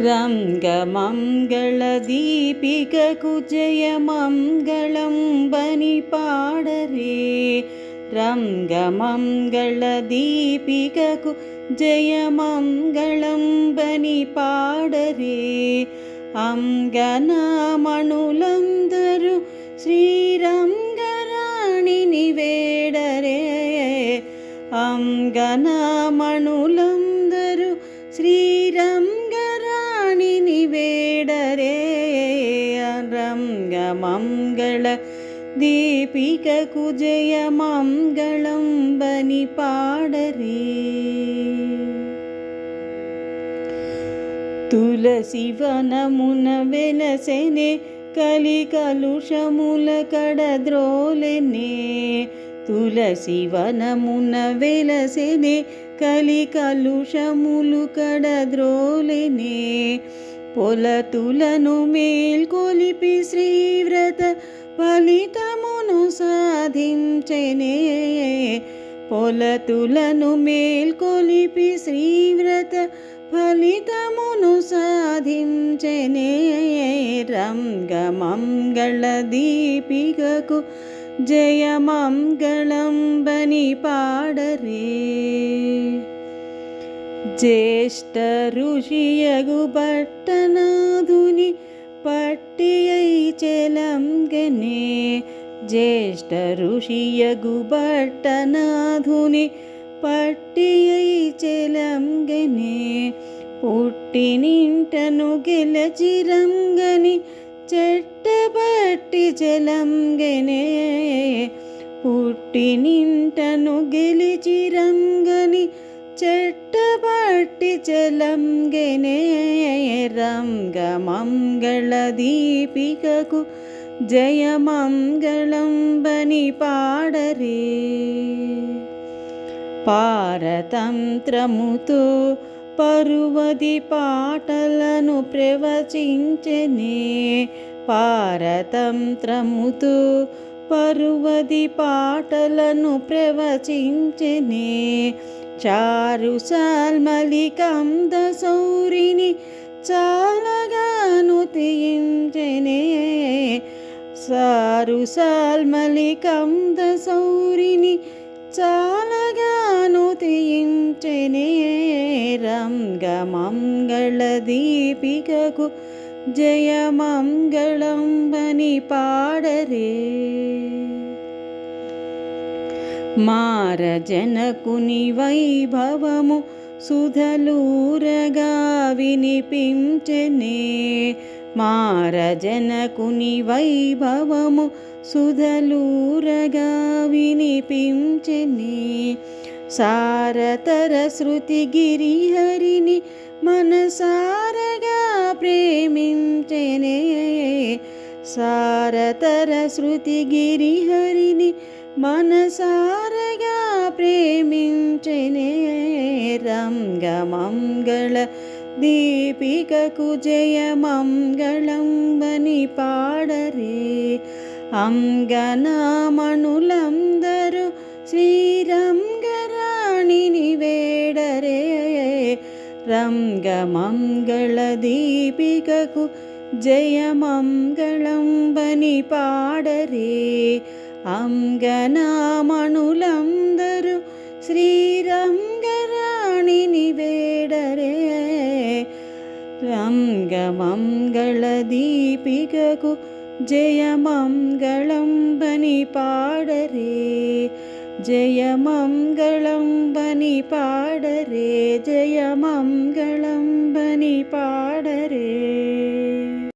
రంగమంగళదీపికకు జయమంగళం బని పాడరే. రంగమంగళదీపికకు జయమంగళం బని పాడరే. అంగనామణులందరూ శ్రీరంగరాణిని వేడరే. అంగనామణులందరూ శ్రీరంగరాణిని వేడరే. రంగమంగళ దీపికకు జయమంగళం బని పాడరే. తులసి వనమున వెలసెనే కలి కలుషముల కడద్రోలెనే. తులసి వనమున వెలసెనే కలి కలుషములు కడద్రోలెనే. పొలతులను మేల్కొలిపి శ్రీవ్రత ఫలితమును సాధించెనే. పొలతులను మేల్కొలిపి శ్రీవ్రత ఫలితమును సాధించెనే. రంగమంగళ దీపికకు జయమంగళం బని పాడరే. జ్యేష్ఠ ఋషియగు భట్టనాథుని పట్టియై చెలంగెనే. జ్యేష్ఠ ఋషియగు భట్టనాథుని పట్టియై చెలంగెనే. పుట్టినింటను గెలచిరంగని చెట్టబట్టి చెలంగెనే. పుట్టినింటను గెలిచిరంగని చెట్టబట్టి చెలంగెనే. రంగమంగళ దీపికకు జయమంగళం బని పాడరే. పారతంత్రముతో పరువది పాటలను ప్రవచించెనే. పారతంత్రముతో పరువది పాటలను ప్రవచించెనే. చారు సాల్మలికంద సౌరిని చాలగాను తీయించెనే. సారు సాల్మలికంద సౌరిని చాలగాను తీయించెనే. రంగమంగళ దీపికకు జయమంగళం బని పాడరే. మారజనకుని వైభవము సుధలూరగా వినిపించెనే. మారజనకుని వైభవము సుధలూరగా వినిపించెనే. సారతర శృతి గిరిహరిని మనసారగా ప్రేమించెనే. సారతర శృతి గిరిహరిని మనసారగా ప్రేమించెనే. రంగమంగళ దీపికకు జయమంగళం బని పాడరే. అంగనామణులందరూ శ్రీరంగరాణిని వేడరే. రంగమంగళ దీపికకు జయమంగళం బని పాడరే. అంగనామణులందరూ శ్రీరంగరాణిని వేడరే. రంగమంగళ దీపికకు జయమంగళం బని పాడరే. జయమంగళం బని పాడరే. జయమంగళం బని పాడరే.